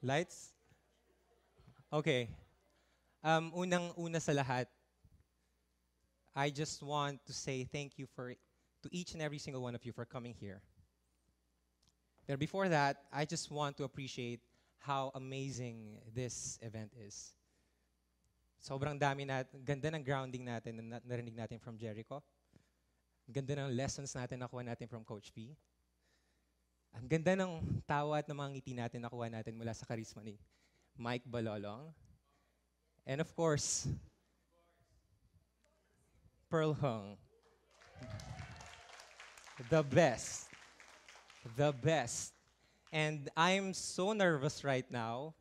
Lights? Okay. Unang-una sa lahat, I just want to say thank you to each and every single one of you for coming here. But before that, I just want to appreciate how amazing this event is. Sobrang dami ganda ng grounding natin na narinig natin from Jericho. Ganda ng lessons natin nakuha natin from Coach P. Ang ganda ng tawa at ng mga ngiti natin nakuha natin mula sa karisma ni Mike Balolong. And of course, Pearl Hung. The best. The best. And I'm so nervous right now.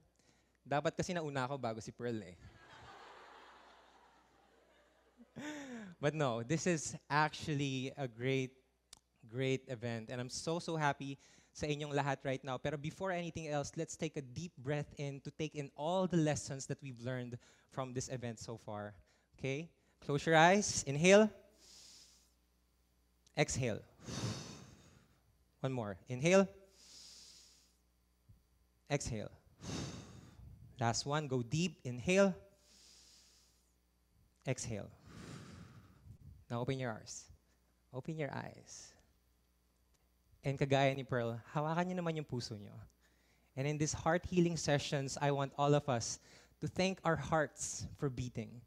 Dapat kasi nauna ako bago si Pearl eh. But no, this is actually a great event. And I'm so happy sa inyong lahat right now. Pero before anything else, let's take a deep breath in to take in all the lessons that we've learned from this event so far. Okay? Close your eyes. Inhale. Exhale. One more. Inhale. Exhale. Last one. Go deep. Inhale. Exhale. Now open your eyes. Open your eyes. And kagaya ni Pearl, hawakan niyo naman yung puso niyo. And in these heart healing sessions, I want all of us to thank our hearts for beating.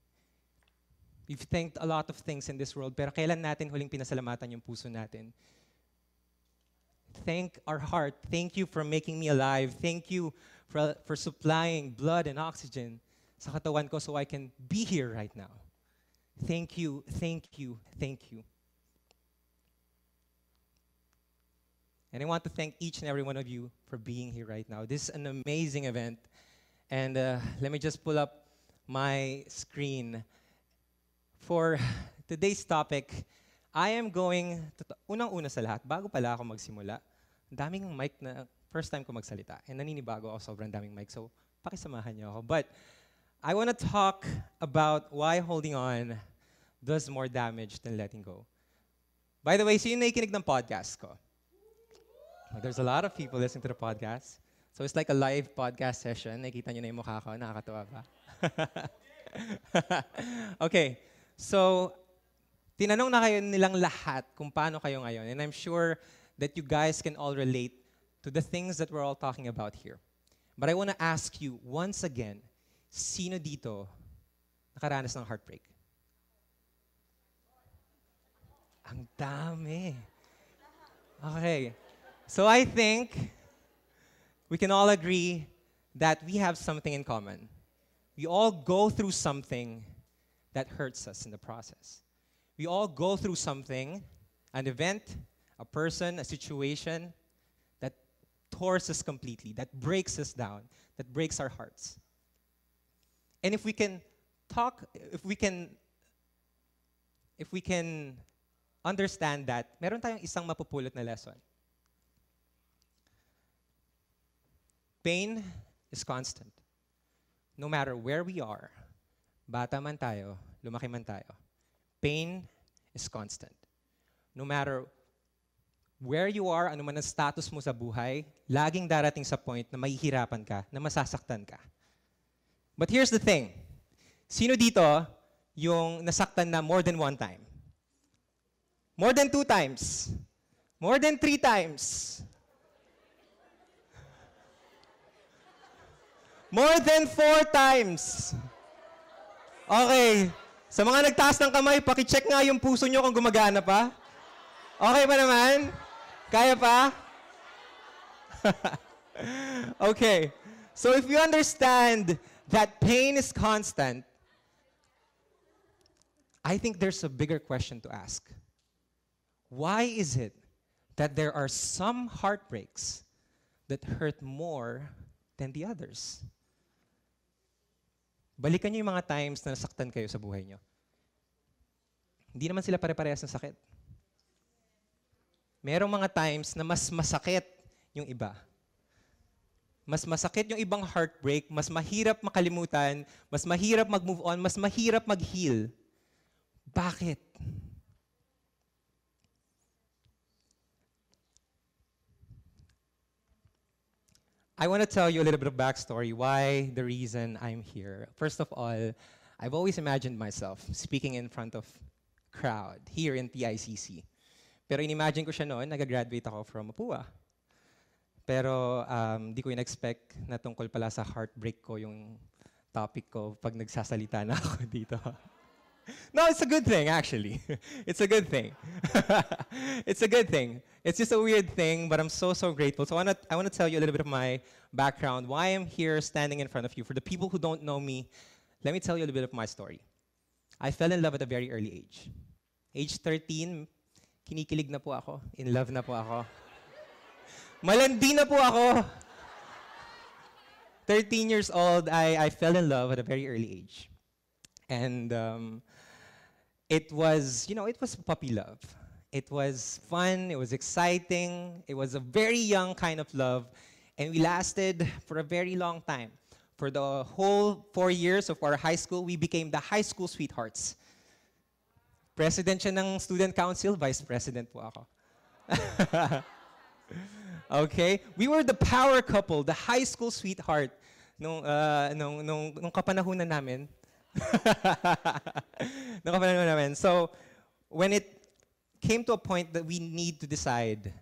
We've thanked a lot of things in this world, pero kailan natin huling pinasalamatan yung puso natin? Thank our heart. Thank you for making me alive. Thank you for supplying blood and oxygen sa katawan ko so I can be here right now. Thank you, thank you, thank you. And I want to thank each and every one of you for being here right now. This is an amazing event. And let me just pull up my screen. For today's topic, I am going to, unang-una sa lahat, bago pala ako magsimula, daming mic na first time ko magsalita. And naninibago ako, sobrang daming mic. So, pakisamahan niyo ako. But I want to talk about why holding on does more damage than letting go. By the way, sino nakikinig ng podcast ko? There's a lot of people listening to the podcast. So it's like a live podcast session. Nakita niyo na yung mukha ko. Nakakatawa ba? Okay. So, tinanong na kayo nilang lahat kung paano kayo ngayon. And I'm sure that you guys can all relate to the things that we're all talking about here. But I want to ask you once again, sino dito nakaranas ng heartbreak? Ang dami. Okay. So I think we can all agree that we have something in common. We all go through something that hurts us in the process. We all go through something, an event, a person, a situation that tears us completely, that breaks us down, that breaks our hearts. And if we can understand that, meron tayong isang mapupulot na lesson. Pain is constant. No matter where we are, bata man tayo, lumaki man tayo, pain is constant. No matter where you are, ano man ang status mo sa buhay, laging darating sa point na mahihirapan ka, na masasaktan ka. But here's the thing. Sino dito yung nasaktan na more than one time? More than 2 times? More than 3 times? More than 4 times. Okay. Sa mga nagtaas ng kamay, pakicheck nga yung puso nyo kung gumagana pa. Okay pa naman? Kaya pa? Okay. So if you understand that pain is constant, I think there's a bigger question to ask. Why is it that there are some heartbreaks that hurt more than the others? Balikan niyo yung mga times na nasaktan kayo sa buhay niyo. Hindi naman sila pare-parehas ng sakit. Merong mga times na mas masakit yung iba. Mas masakit yung ibang heartbreak, mas mahirap makalimutan, mas mahirap mag-move on, mas mahirap mag-heal. Bakit? I want to tell you a little bit of backstory, why the reason I'm here. First of all, I've always imagined myself speaking in front of crowd here in TICC. Pero in-imagine ko siya noon, nag-graduate ako from Mapua. Pero di ko in-expect na tungkol pala sa heartbreak ko yung topic ko pag nagsasalita na ako dito. No, it's a good thing, actually. It's a good thing. It's a good thing. It's just a weird thing, but I'm so, so grateful. So I want to tell you a little bit of my background, why I'm here standing in front of you. For the people who don't know me, let me tell you a little bit of my story. I fell in love at a very early age. Age 13, kinikilig na po ako. In love na po ako. Malandi na po ako. 13 years old, I fell in love at a very early age. And it was, it was puppy love. It was fun, it was exciting, it was a very young kind of love, and we lasted for a very long time. For the whole 4 years of our high school, we became the high school sweethearts. President siya ng student council, vice president po ako. Okay? We were the power couple, the high school sweetheart nung kapanahunan namin. So, when it came to a point that we need to decide,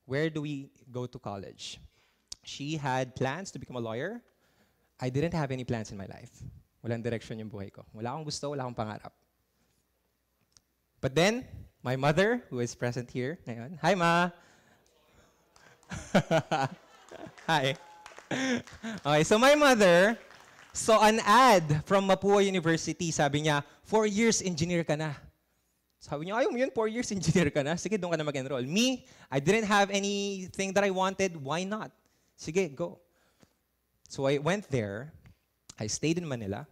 where do we go to college? She had plans to become a lawyer. I didn't have any plans in my life. Walang direction yung buhay ko. Wala akong gusto, wala akong pangarap. But then, my mother, who is present here ngayon, hi Ma! Hi. Okay, so my mother saw an ad from Mapua University. Sabi niya, 4 years engineer ka na. Sabi niya, ayaw mo yun, 4 years engineer ka na. Sige, doon ka na mag-enroll. Me, I didn't have anything that I wanted. Why not? Sige, go. So I went there. I stayed in Manila.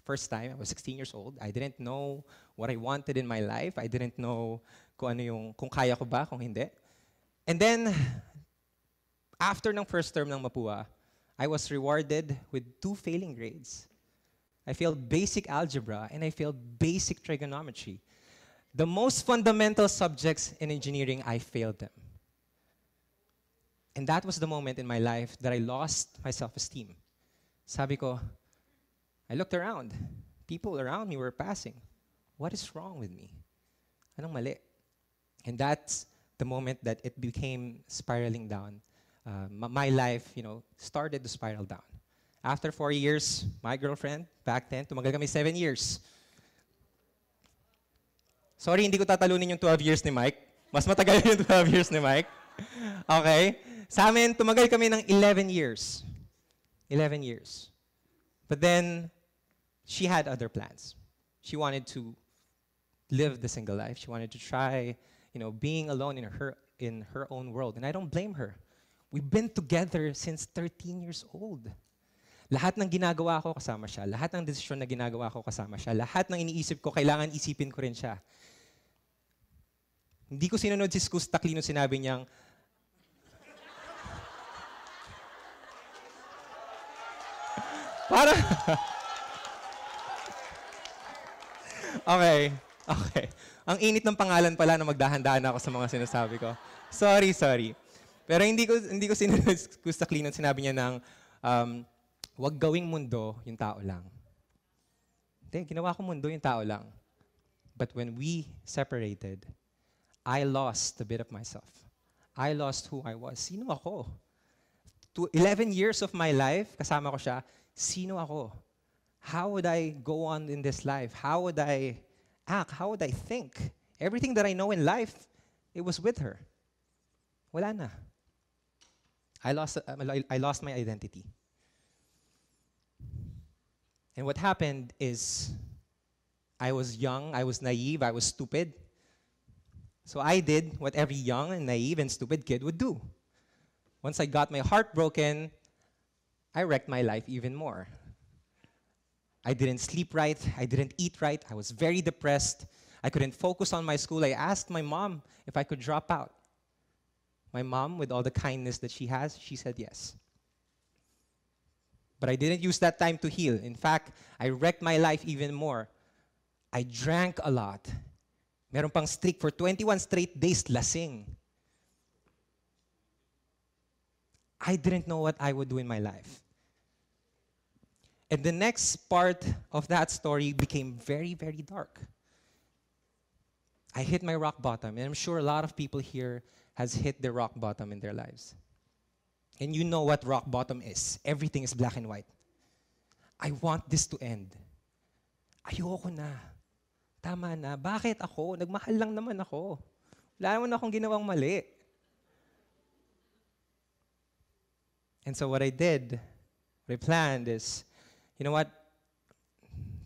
First time, I was 16 years old. I didn't know what I wanted in my life. I didn't know kung kaya ko ba, kung hindi. And then, after ng first term ng Mapua, I was rewarded with 2 failing grades. I failed basic algebra and I failed basic trigonometry. The most fundamental subjects in engineering, I failed them. And that was the moment in my life that I lost my self-esteem. Sabi ko, I looked around. People around me were passing. What is wrong with me? Anong mali? And that's the moment that it became spiraling down. My life, started to spiral down. After 4 years, my girlfriend, back then, tumagal kami 7 years. Sorry, hindi ko tatalunin yung 12 years ni Mike. Mas matagal yung 12 years ni Mike. Okay? Sa amin, tumagal kami ng 11 years. 11 years. But then, she had other plans. She wanted to live the single life. She wanted to try, being alone in her own world. And I don't blame her. We've been together since 13 years old. Lahat ng ginagawa ko kasama siya. Lahat ng desisyon na ginagawa ko kasama siya. Lahat ng iniisip ko, kailangan isipin ko rin siya. Hindi ko sinunod si Scus Taclino, sinabi niyang, para. Okay. Ang init ng pangalan pala na magdahan-dahan ako sa mga sinasabi ko. Sorry. Pero hindi ko sinunod si Taclino, sinabi niya ng, wag gawing mundo yung tao lang. Hindi, ginawa ko mundo yung tao lang. But when we separated, I lost a bit of myself. I lost who I was. Sino ako? 11 years of my life, kasama ko siya, sino ako? How would I go on in this life? How would I act? How would I think? Everything that I know in life, it was with her. Wala na. I lost my identity. And what happened is, I was young, I was naive, I was stupid. So I did what every young and naive and stupid kid would do. Once I got my heart broken, I wrecked my life even more. I didn't sleep right, I didn't eat right, I was very depressed. I couldn't focus on my school. I asked my mom if I could drop out. My mom, with all the kindness that she has, she said yes. But I didn't use that time to heal. In fact, I wrecked my life even more. I drank a lot. Meron pang streak for 21 straight days, lasing. I didn't know what I would do in my life. And the next part of that story became very, very dark. I hit my rock bottom, and I'm sure a lot of people here has hit their rock bottom in their lives. And you know what rock bottom is. Everything is black and white. I want this to end. Ayoko na. Tama na. Bakit ako? Nagmahal lang naman ako. Wala naman akong ginawang mali. And so what I did, what I planned is, you know what?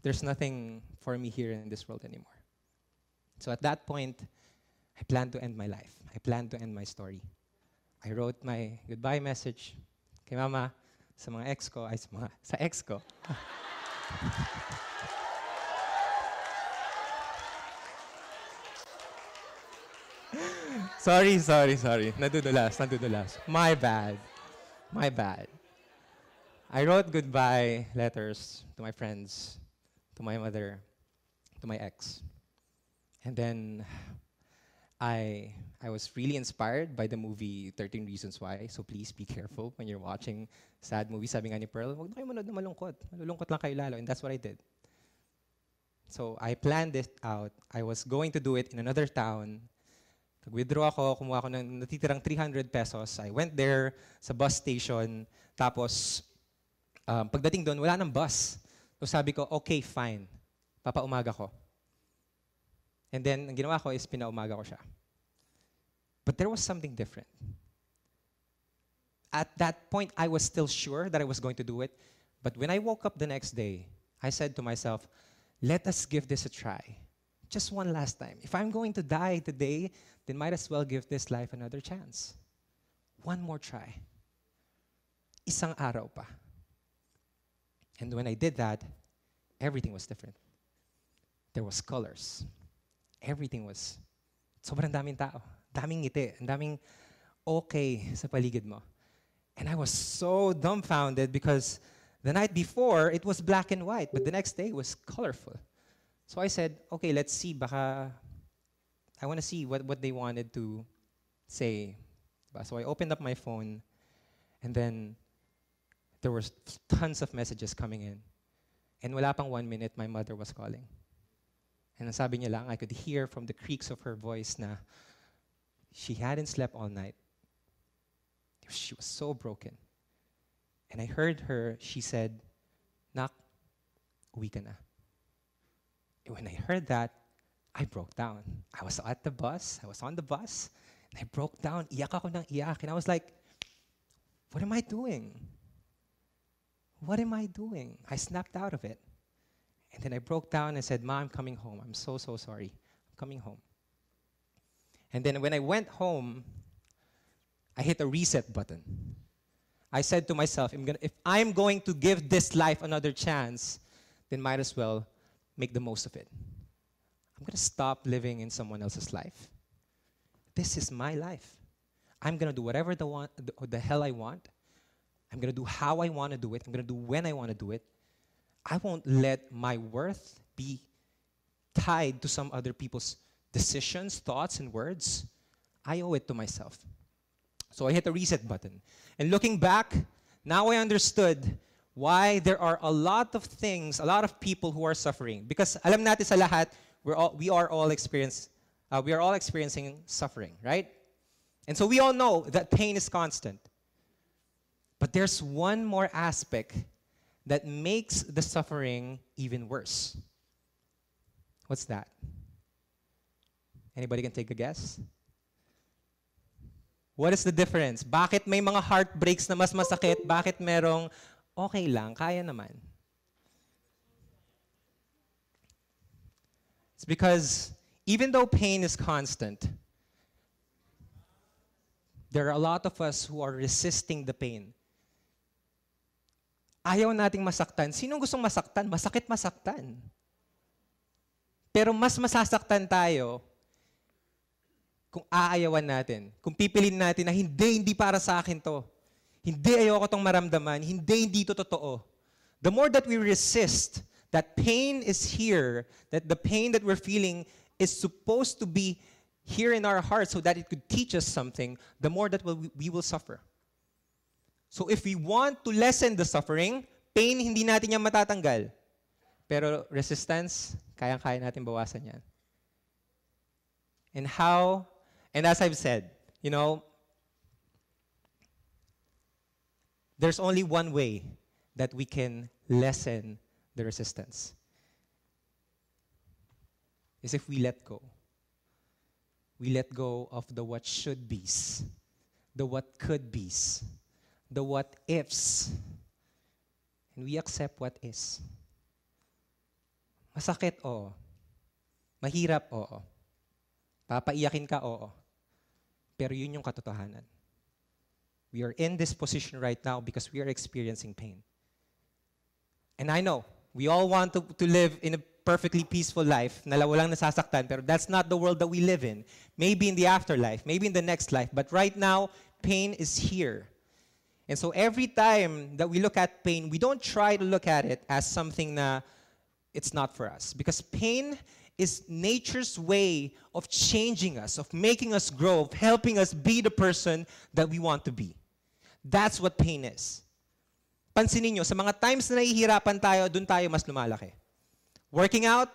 There's nothing for me here in this world anymore. So at that point, I planned to end my life. I planned to end my story. I wrote my goodbye message kay Mama, sa mga ex ko, sa ex ko. Sorry. Nadudulas. My bad. I wrote goodbye letters to my friends, to my mother, to my ex. And then I was really inspired by the movie 13 Reasons Why. So please be careful when you're watching sad movies. Sabi nga ni Pearl, huwag na kayo manood na malungkot. Malulungkot lang kayo lalo. And that's what I did. So I planned it out. I was going to do it in another town. Nag-withdraw ako, kumuha ako ng natitirang 300 pesos. I went there sa bus station. Tapos, pagdating doon, wala nang bus. So sabi ko, okay, fine. Papaumaga ko. And then, ang ginawa ko is pinaumaga ko siya. But there was something different. At that point, I was still sure that I was going to do it. But when I woke up the next day, I said to myself, let us give this a try. Just one last time. If I'm going to die today, then might as well give this life another chance. One more try. Isang araw pa. And when I did that, everything was different. There was colors. Everything was, sobrang daming tao. Daming ngiti. Ang daming okay sa paligid mo. And I was so dumbfounded because the night before, it was black and white, but the next day was colorful. So I said, okay, let's see. Baka, I want to see what they wanted to say. So I opened up my phone, and then there were tons of messages coming in. And wala pang 1 minute, my mother was calling. And ang sabi niya lang, I could hear from the creaks of her voice na she hadn't slept all night. She was so broken. And I heard her, she said, Nak, uwi ka na. And when I heard that, I broke down. I was on the bus, and I broke down. Iyak ako ng iyak. And I was like, what am I doing? What am I doing? I snapped out of it. And then I broke down and said, Ma, I'm coming home. I'm so sorry. I'm coming home. And then when I went home, I hit a reset button. I said to myself, if I'm going to give this life another chance, then might as well make the most of it. I'm going to stop living in someone else's life. This is my life. I'm going to do whatever the hell I want. I'm going to do how I want to do it. I'm going to do when I want to do it. I won't let my worth be tied to some other people's decisions, thoughts, and words. I owe it to myself. So I hit the reset button. And looking back, now I understood why there are a lot of things, a lot of people who are suffering. Because alam natin sa lahat, we are all experiencing suffering, right? And so we all know that pain is constant. But there's one more aspect that makes the suffering even worse. What's that? Anybody can take a guess? What is the difference? Bakit may mga heartbreaks na mas masakit? Bakit merong okay lang, kaya naman? It's because even though pain is constant, there are a lot of us who are resisting the pain. Ayaw nating masaktan. Sinong gustong masaktan? Masakit masaktan. Pero mas masasaktan tayo kung aayawan natin. Kung pipilin natin na hindi para sa akin to. Hindi ayoko tong maramdaman. Hindi to totoo. The more that we resist, that pain is here, that the pain that we're feeling is supposed to be here in our hearts so that it could teach us something, the more that we will suffer. So if we want to lessen the suffering, pain, hindi natin yan matatanggal. Pero resistance, kayang-kaya natin bawasan yan. And as I've said, there's only one way that we can lessen the resistance. Is if we let go. We let go of the what should be's, the what could be's, the what ifs, and we accept what is. Masakit, oo. Mahirap, oo. Papaiyakin ka, oo. Pero yun yung katotohanan. We are in this position right now because we are experiencing pain. And I know, we all want to live in a perfectly peaceful life, na walang nasasaktan, pero that's not the world that we live in. Maybe in the afterlife, maybe in the next life, but right now, pain is here. And so every time that we look at pain, we don't try to look at it as something na it's not for us. Because pain is nature's way of changing us, of making us grow, of helping us be the person that we want to be. That's what pain is. Pansinin nyo, sa mga times na nahihirapan tayo, dun tayo mas lumalaki. Working out,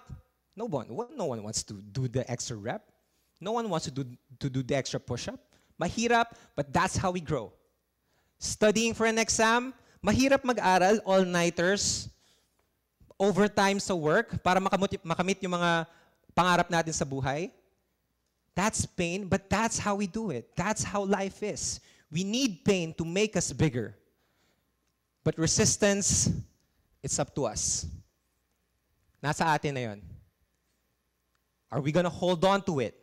no one wants to do the extra rep. No one wants to do the extra push-up. Mahirap, but that's how we grow. Studying for an exam, mahirap mag-aral, all-nighters, overtime sa work para makamit yung mga pangarap natin sa buhay. That's pain, but that's how we do it. That's how life is. We need pain to make us bigger. But resistance, it's up to us. Nasa atin na yun. Are we gonna hold on to it?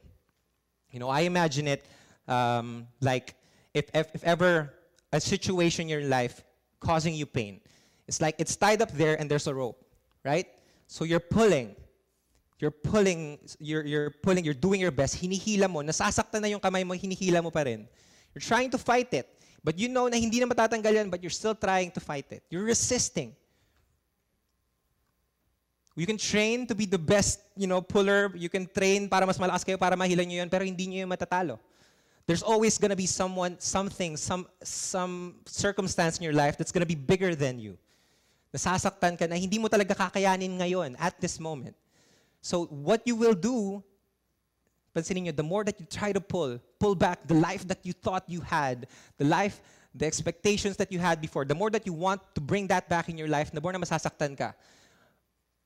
I imagine it like if ever a situation in your life causing you pain. It's like it's tied up there and there's a rope, right? So you're pulling, you're doing your best, hinihila mo, nasasaktan na yung kamay mo, hinihila mo pa rin. You're trying to fight it, but you know na hindi na matatanggal yan, but you're still trying to fight it. You're resisting. You can train to be the best, puller. You can train para mas malakas kayo, para mahila nyo yun, pero hindi nyo yung matatalo. There's always gonna be someone, something, some circumstance in your life that's gonna be bigger than you. Nasasaktan ka na hindi mo talaga kakayanin ngayon, at this moment. So what you will do, pansinin nyo, the more that you try to pull back the life that you thought you had, the expectations that you had before, the more that you want to bring that back in your life, the more na masasaktan ka.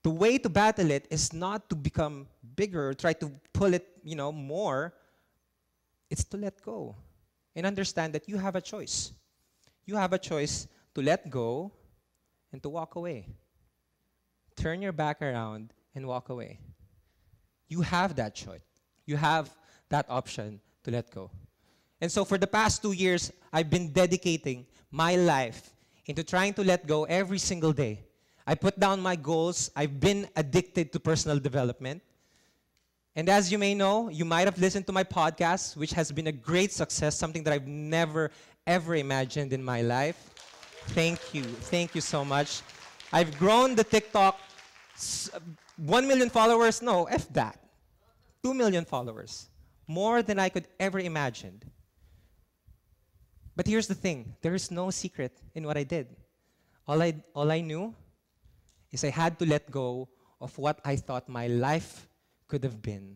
The way to battle it is not to become bigger, try to pull it, more. It's to let go and understand that you have a choice. You have a choice to let go and to walk away. Turn your back around and walk away. You have that choice. You have that option to let go. And so for the past 2 years, I've been dedicating my life into trying to let go every single day. I put down my goals. I've been addicted to personal development. And as you may know, you might have listened to my podcast, which has been a great success, something that I've never, ever imagined in my life. Thank you. Thank you so much. I've grown the TikTok 1 million followers. No, F that. 2 million followers. More than I could ever imagine. But here's the thing. There is no secret in what I did. All I knew is I had to let go of what I thought my life could have been.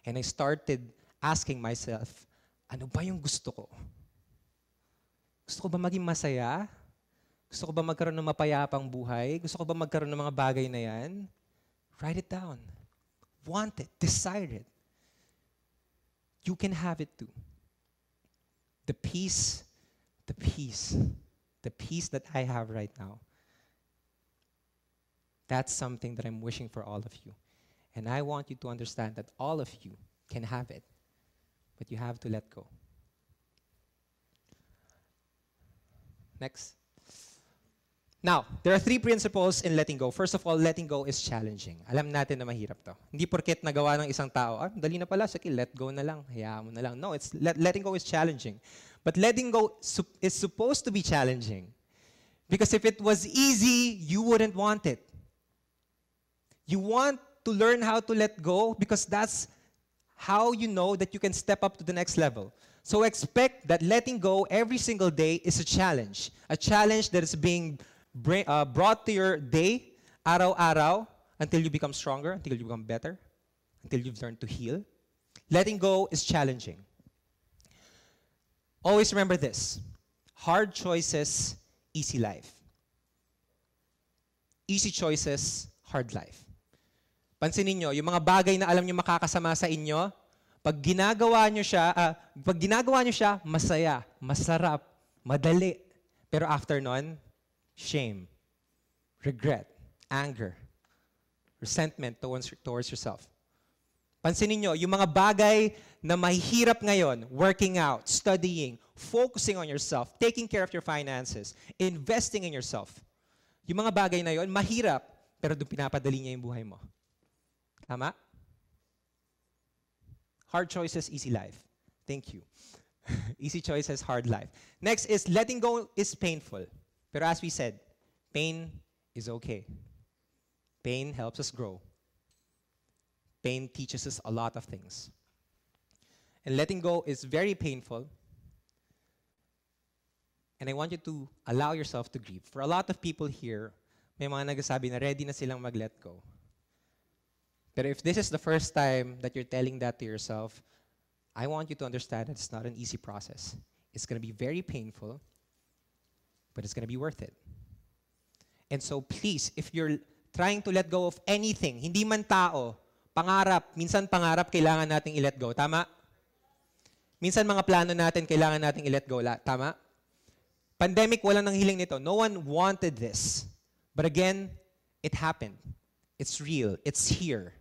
And I started asking myself, ano ba yung gusto ko? Gusto ko ba maging masaya? Gusto ko ba magkaroon ng mapayapang buhay? Gusto ko ba magkaroon ng mga bagay na yan? Write it down. Want it. Desire it. You can have it too. The peace that I have right now, that's something that I'm wishing for all of you. And I want you to understand that all of you can have it, but you have to let go. Next. Now, there are 3 principles in letting go. First of all, letting go is challenging. Alam natin na mahirap to. Hindi porket nagawa ng isang tao, dali na pala, sige, let go na lang, hayaan mo na lang. No, letting go is challenging. But letting go is supposed to be challenging. Because if it was easy, you wouldn't want it. You want to learn how to let go because that's how you know that you can step up to the next level. So expect that letting go every single day is a challenge that is being brought to your day, araw-araw, until you become stronger, until you become better, until you've learned to heal. Letting go is challenging. Always remember this: hard choices, easy life. Easy choices, hard life. Pansinin nyo, yung mga bagay na alam nyo makakasama sa inyo, pag ginagawa nyo siya, masaya, masarap, madali. Pero after nun, shame, regret, anger, resentment towards yourself. Pansinin nyo, yung mga bagay na mahihirap ngayon, working out, studying, focusing on yourself, taking care of your finances, investing in yourself. Yung mga bagay na yon, mahirap, pero doon pinapadali niya yung buhay mo. Tama? Hard choices, easy life. Thank you. Easy choices, hard life. Next is letting go is painful. Pero as we said, pain is okay. Pain helps us grow. Pain teaches us a lot of things. And letting go is very painful. And I want you to allow yourself to grieve. For a lot of people here, may mga nagsasabi na ready na silang mag-let go. But if this is the first time that you're telling that to yourself, I want you to understand that it's not an easy process. It's going to be very painful, but it's going to be worth it. And so please, if you're trying to let go of anything, hindi man tao, pangarap, minsan pangarap kailangan nating i-let go. Tama? Minsan mga plano natin kailangan nating i-let go. Tama? Pandemic, walang nanghiling nito. No one wanted this. But again, it happened. It's real. It's here.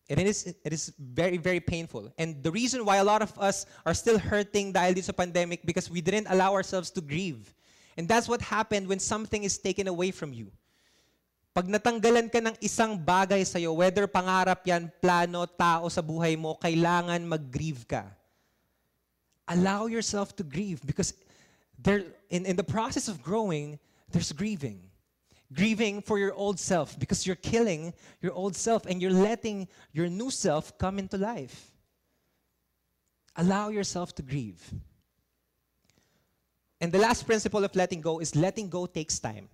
And it is very, very painful. And the reason why a lot of us are still hurting dahil dito sa pandemic because we didn't allow ourselves to grieve. And that's what happened when something is taken away from you. Pag natanggalan ka ng isang bagay sa'yo, whether pangarap yan, plano, tao sa buhay mo, kailangan mag-grieve ka. Allow yourself to grieve because in the process of growing, there's grieving. Grieving for your old self because you're killing your old self and you're letting your new self come into life. Allow yourself to grieve. And the last principle of letting go is letting go takes time.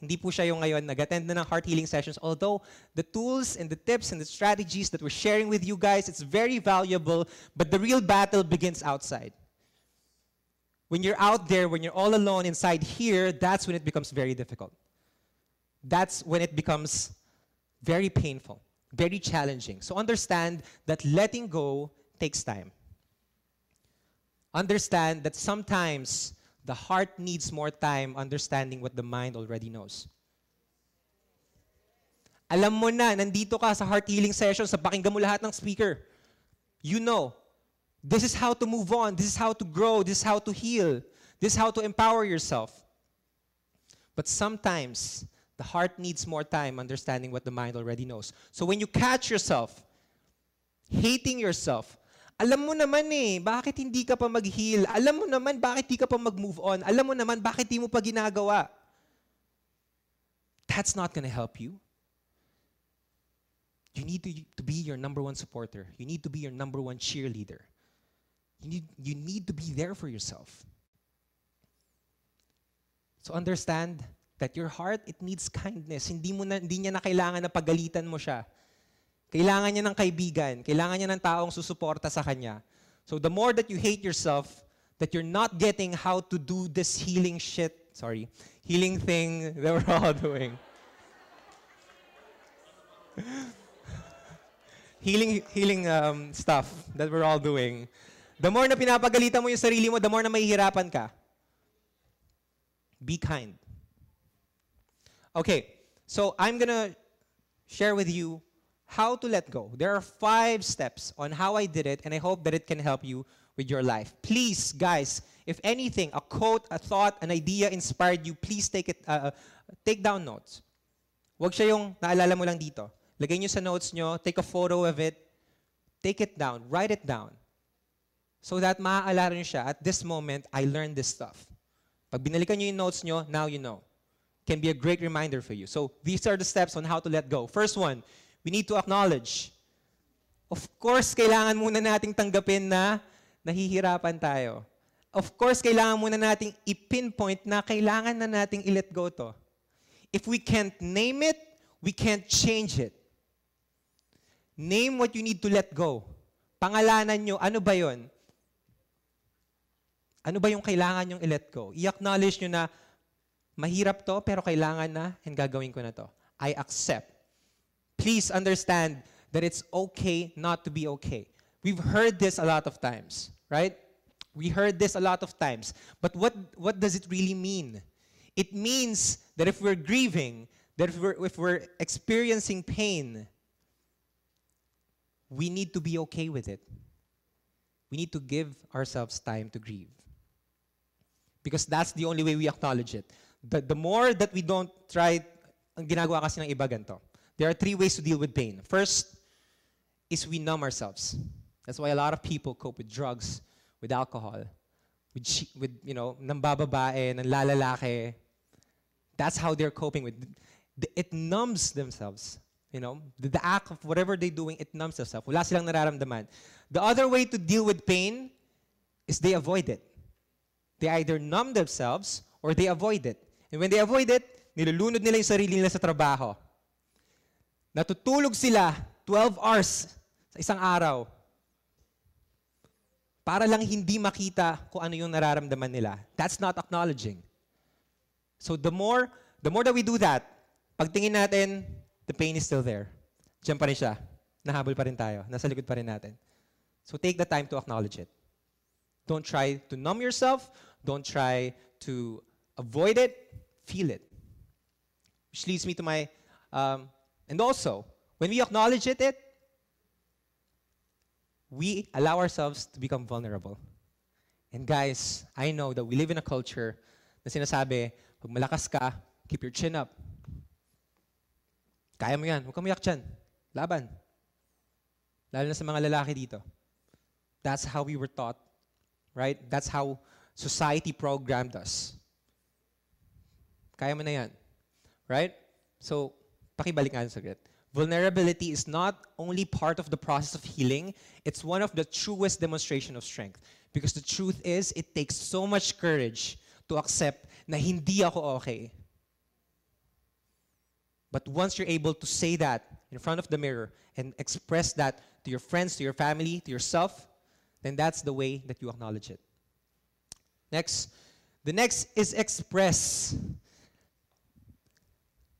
Hindi po siya yung ngayon nag-attend na ng heart healing sessions. Although the tools and the tips and the strategies that we're sharing with you guys, it's very valuable, but the real battle begins outside. When you're out there, when you're all alone inside here, that's when it becomes very difficult. That's when it becomes very painful, very challenging. So understand that letting go takes time. Understand that sometimes the heart needs more time understanding what the mind already knows. Alam mo na, nandito ka sa heart healing session, sa pakinggan mo lahat ng speaker. You know, this is how to move on, this is how to grow, this is how to heal, this is how to empower yourself. But sometimes, the heart needs more time understanding what the mind already knows. So when you catch yourself hating yourself, alam mo naman bakit hindi ka pa mag-heal? Alam mo naman bakit hindi ka pa mag-move on? Alam mo naman bakit hindi mo pa ginagawa? That's not going to help you. You need to be your number one supporter. You need to be your number one cheerleader. You need to be there for yourself. So understand that your heart, it needs kindness. Hindi niya na kailangan na pagalitan mo siya. Kailangan niya ng kaibigan. Kailangan niya ng taong susuporta sa kanya. So the more that you hate yourself, that you're not getting how to do this healing thing that we're all doing. healing stuff that we're all doing. The more na pinapagalitan mo yung sarili mo, the more na mahihirapan ka. Be kind. Okay, so I'm gonna share with you how to let go. There are 5 steps on how I did it, and I hope that it can help you with your life. Please, guys, if anything, a quote, a thought, an idea inspired you, please take down notes. Huwag siya yung naalala mo lang dito. Lagay nyo sa notes nyo, take a photo of it, take it down, write it down. So that maaalala nyo siya, at this moment, I learned this stuff. Pag binalikan nyo yung notes nyo, now you know. Can be a great reminder for you. So these are the steps on how to let go. First one, we need to acknowledge. Of course, kailangan muna nating tanggapin na nahihirapan tayo. Of course, kailangan muna nating i-pinpoint na kailangan na nating i-let go to. If we can't name it, we can't change it. Name what you need to let go. Pangalanan nyo, ano ba yon? Ano ba yung kailangan yung i-let go? I-acknowledge nyo na mahirap to, pero kailangan na, and gagawin ko na to. I accept. Please understand that it's okay not to be okay. We've heard this a lot of times, right? We heard this a lot of times. But what does it really mean? It means that if we're grieving, that if we're experiencing pain, we need to be okay with it. We need to give ourselves time to grieve. Because that's the only way we acknowledge it. The more that we don't try, ang ginagawa kasi ng iba ganito. There are 3 ways to deal with pain. First is we numb ourselves. That's why a lot of people cope with drugs, with alcohol, with nambababae, nanlalalaki. That's how they're coping with. It numbs themselves. The act of whatever they're doing, it numbs themselves. Wala silang nararamdaman. The other way to deal with pain is they avoid it. They either numb themselves or they avoid it. And when they avoid it, nilulunod nila yung sarili nila sa trabaho. Natutulog sila 12 hours sa isang araw para lang hindi makita kung ano yung nararamdaman nila. That's not acknowledging. So the more that we do that, pagtingin natin, the pain is still there. Diyan pa rin siya. Nahabol pa rin tayo. Nasa likod pa rin natin. So take the time to acknowledge it. Don't try to numb yourself. Don't try to avoid it. Feel it. Which leads me to my... and also, when we acknowledge it, we allow ourselves to become vulnerable. And guys, I know that we live in a culture na sinasabi, pag malakas ka, keep your chin up. Kaya mo yan. Huwag kang mayak dyan. Laban. Lalo na sa mga lalaki dito. That's how we were taught. Right? That's how society programmed us. Kaya mo na yan. Right? So, pakibalik nga saglit. Vulnerability is not only part of the process of healing, it's one of the truest demonstration of strength. Because the truth is, it takes so much courage to accept na hindi ako okay. But once you're able to say that in front of the mirror and express that to your friends, to your family, to yourself, then that's the way that you acknowledge it. Next. The next is express.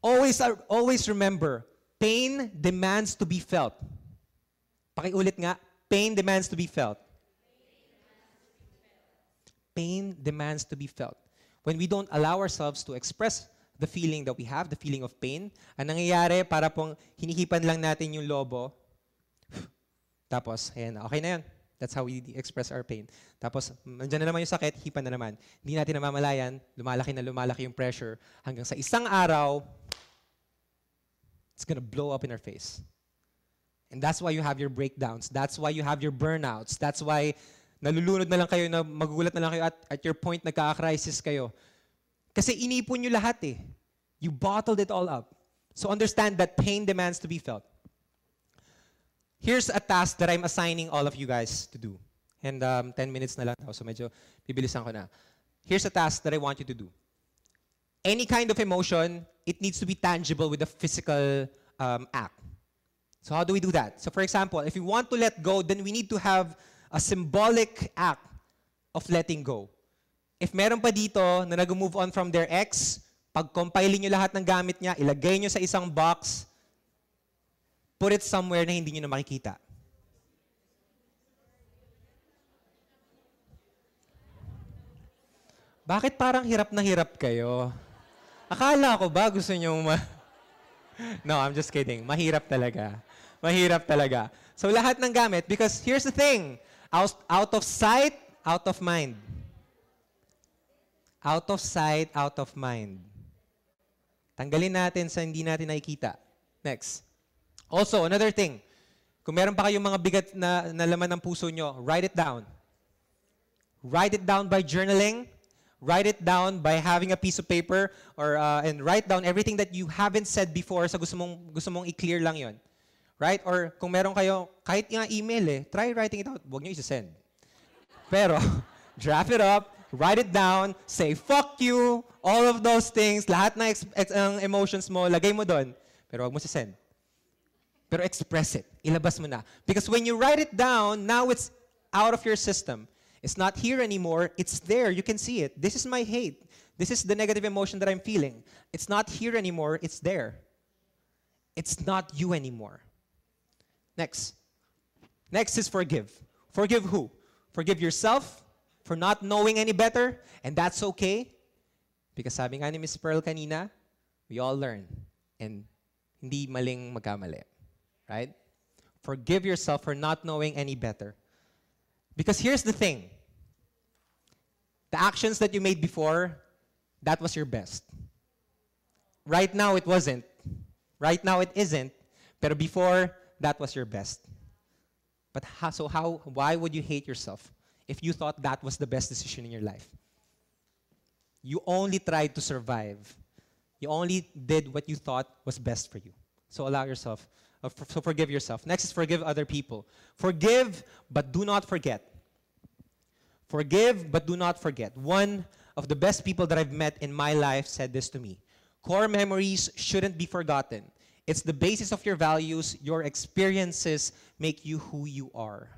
Always remember, pain demands to be felt. Pakiulit nga, pain demands to be felt. Pain demands to be felt. When we don't allow ourselves to express the feeling that we have, the feeling of pain, ang nangyayari, para pong hinihipan lang natin yung lobo, tapos, ayan, okay na yan. That's how we express our pain. Tapos, nandiyan na naman yung sakit, hipan na naman. Hindi natin namamalayan, lumalaki yung pressure, hanggang sa isang araw, it's gonna blow up in our face. And that's why you have your breakdowns. That's why you have your burnouts. That's why nalulunod na lang kayo, na magugulat na lang kayo at your point, nagka-crisis kayo. Kasi inipon nyo lahat eh. You bottled it all up. So understand that pain demands to be felt. Here's a task that I'm assigning all of you guys to do. And 10 minutes na lang daw, so medyo bibilisan ko na. Here's a task that I want you to do. Any kind of emotion, it needs to be tangible with a physical act. So how do we do that? So for example, if we want to let go, then we need to have a symbolic act of letting go. If meron pa dito na nag-move on from their ex, pag-compile nyo lahat ng gamit niya, ilagay nyo sa isang box, put it somewhere na hindi nyo na makikita. Bakit parang hirap na hirap kayo? Akala ko ba gusto nyo No, I'm just kidding. Mahirap talaga. Mahirap talaga. So lahat ng gamit, because here's the thing. Out of sight, out of mind. Out of sight, out of mind. Tanggalin natin sa hindi natin nakikita. Next. Also, another thing. Kung meron pa kayong mga bigat na laman ng puso nyo, write it down. Write it down by journaling. Write it down by having a piece of paper and write down everything that you haven't said before sa gusto mong i-clear lang yon. Right? Or kung meron kayo, kahit nga email try writing it out. Huwag nyo isa-send. Pero, draft it up, write it down, say, fuck you, all of those things, lahat ng emotions mo, lagay mo doon. Pero huwag mo sisend. Pero express it. Ilabas mo na. Because when you write it down, now it's out of your system. It's not here anymore. It's there. You can see it. This is my hate. This is the negative emotion that I'm feeling. It's not here anymore. It's there. It's not you anymore. Next. Next is forgive. Forgive who? Forgive yourself for not knowing any better, and that's okay. Because sabi nga ni Miss Pearl kanina, we all learn. And hindi maling magkamali. Right? Forgive yourself for not knowing any better. Because here's the thing. The actions that you made before, that was your best. Right now, it wasn't. Right now, it isn't. Pero before, that was your best. But why would you hate yourself if you thought that was the best decision in your life? You only tried to survive. You only did what you thought was best for you. So allow yourself, so forgive yourself. Next is forgive other people. Forgive, but do not forget. Forgive, but do not forget. One of the best people that I've met in my life said this to me. Core memories shouldn't be forgotten. It's the basis of your values. Your experiences make you who you are.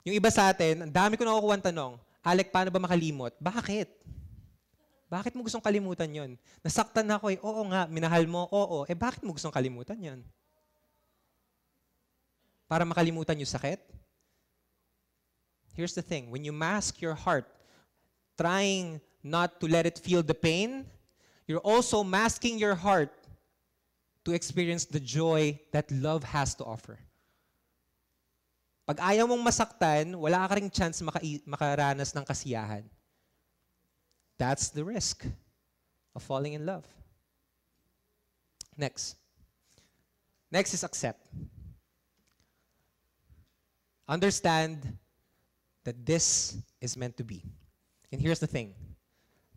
Yung iba sa atin, ang dami ko nakukuha ng tanong, Alec, paano ba makalimot? Bakit? Bakit mo gustong kalimutan yon? Nasaktan ako Oo nga, minahal mo, oo. Bakit mo gustong kalimutan yon? Para makalimutan yung sakit? Here's the thing. When you mask your heart, trying not to let it feel the pain, you're also masking your heart to experience the joy that love has to offer. Pag ayaw mong masaktan, wala ka ring chance makaranas ng kasiyahan. That's the risk of falling in love. Next. Next is accept. Understand that this is meant to be. And here's the thing.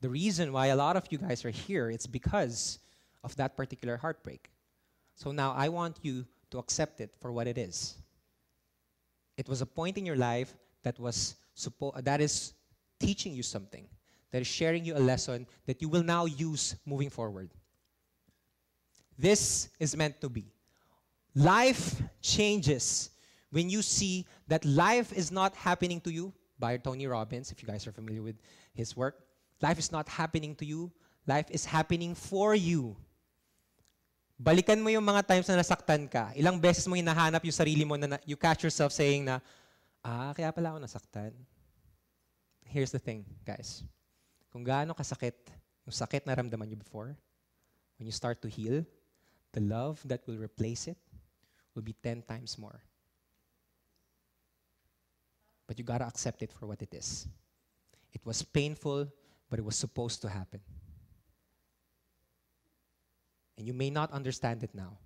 The reason why a lot of you guys are here, it's because of that particular heartbreak. So now I want you to accept it for what it is. It was a point in your life that is teaching you something, that is sharing you a lesson that you will now use moving forward. This is meant to be. Life changes when you see that life is not happening to you, by Tony Robbins, if you guys are familiar with his work. Life is not happening to you. Life is happening for you. Balikan mo yung mga times na nasaktan ka. Ilang beses mo hinahanap yung sarili mo na you catch yourself saying na, kaya pala ako nasaktan. Here's the thing, guys. Kung gaano kasakit, yung sakit na ramdaman nyo before, when you start to heal, the love that will replace it will be 10 times more. But you gotta accept it for what it is. It was painful, but it was supposed to happen. And you may not understand it now,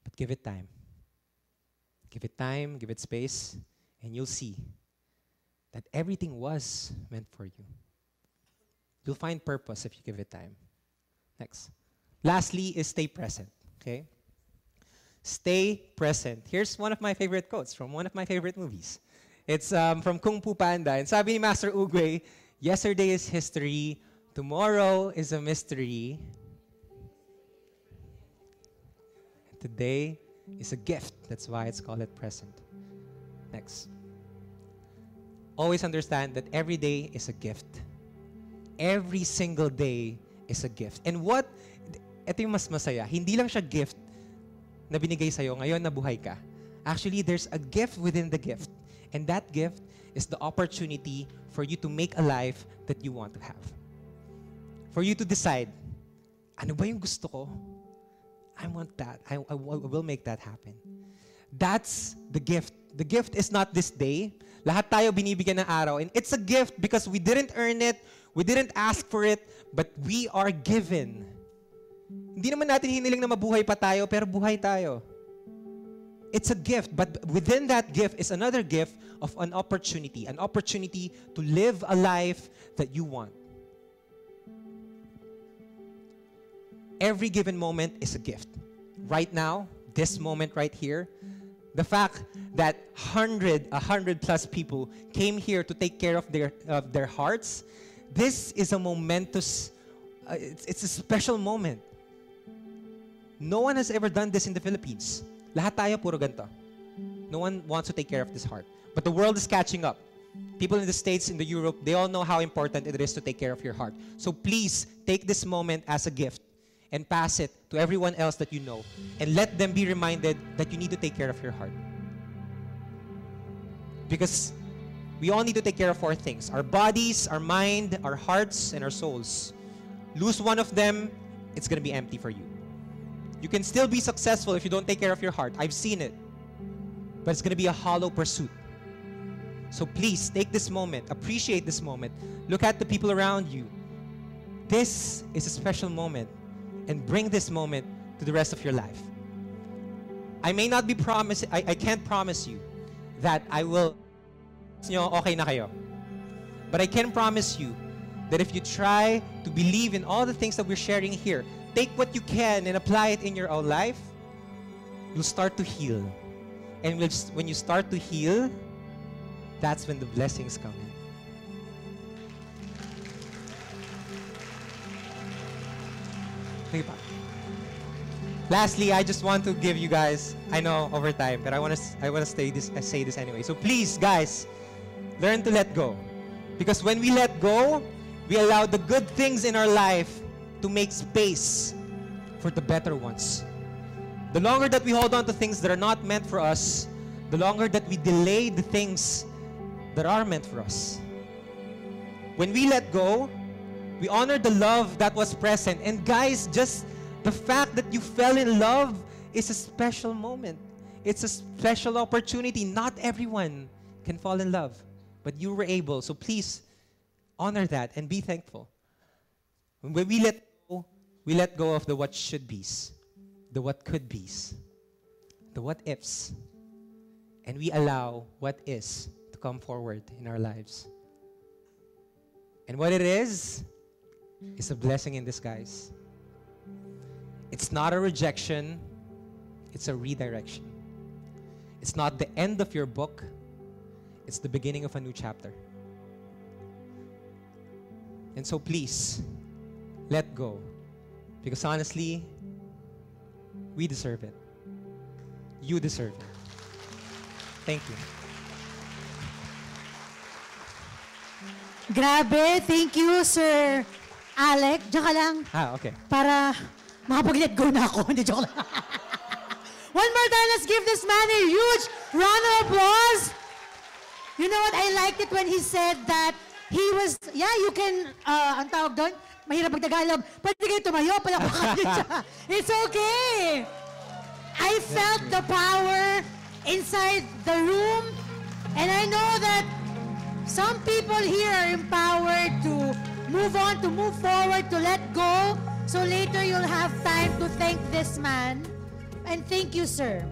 but give it time. Give it time, give it space, and you'll see that everything was meant for you. You'll find purpose if you give it time. Next. Lastly is stay present, okay? Stay present. Here's one of my favorite quotes from one of my favorite movies. It's from Kung Fu Panda. And sabi ni Master Oogway, yesterday is history, tomorrow is a mystery, today is a gift. That's why it's called it present. Next. Always understand that every day is a gift. Every single day is a gift. And ito yung mas masaya, hindi lang siya gift na binigay sa'yo ngayon na buhay ka. Actually, there's a gift within the gift. And that gift is the opportunity for you to make a life that you want to have. For you to decide, ano ba yung gusto ko? I want that. I will make that happen. That's the gift. The gift is not this day. Lahat tayo binibigyan ng araw. And it's a gift because we didn't earn it, we didn't ask for it, but we are given. Hindi naman natin hiniling na mabuhay pa tayo, pero buhay tayo. It's a gift, but within that gift is another gift of an opportunity to live a life that you want. Every given moment is a gift. Right now, this moment right here, the fact that 100 plus people came here to take care of their hearts, this is a momentous, it's a special moment. No one has ever done this in the Philippines. Lahat tayo puro ganito. No one wants to take care of this heart. But the world is catching up. People in the States, in the Europe, they all know how important it is to take care of your heart. So please take this moment as a gift and pass it to everyone else that you know, and let them be reminded that you need to take care of your heart. Because we all need to take care of 4 things: our bodies, our mind, our hearts, and our souls. Lose one of them, it's going to be empty for you. You can still be successful if you don't take care of your heart. I've seen it. But it's going to be a hollow pursuit. So please, take this moment. Appreciate this moment. Look at the people around you. This is a special moment. And bring this moment to the rest of your life. I may not be I can't promise you that I will, okay na kayo. But I can promise you that if you try to believe in all the things that we're sharing here, take what you can and apply it in your own life, you'll start to heal. And when you start to heal, that's when the blessings come in. Okay pa. Lastly, I just want to give you guys, I know over time, but I want to say this anyway. So please, guys, learn to let go. Because when we let go, we allow the good things in our life to make space for the better ones. The longer that we hold on to things that are not meant for us, the longer that we delay the things that are meant for us. When we let go, we honor the love that was present. And guys, just the fact that you fell in love is a special moment. It's a special opportunity. Not everyone can fall in love, but you were able. So please honor that and be thankful. When we let go of the what should be's, the what could be's, the what ifs, and we allow what is to come forward in our lives. And what it is a blessing in disguise. It's not a rejection, it's a redirection. It's not the end of your book, it's the beginning of a new chapter. And so please, let go. Because honestly, we deserve it. You deserve it. Thank you. Grabe, thank you, Sir Alec. Diyan ka lang. Okay. Para makapag-let go na ako. Hindi, joke lang. One more time, let's give this man a huge round of applause. You know what? I liked it when he said that he was, you can, ang tawag doon, mahirap pag-Tagalog, pwede kayo tumayo, palapakan niyo siya. It's okay. I felt the power inside the room, and I know that some people here are empowered to move on, to move forward, to let go. So later you'll have time to thank this man. And thank you, sir.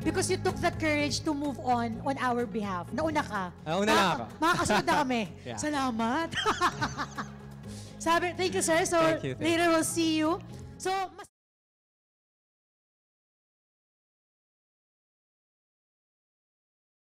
Because you took the courage to move on our behalf. Nauna ka. Nauna lang ako. Makakasunod na kami. Yeah. Salamat. Thank you, sir. So Thank you. later we'll see you. So,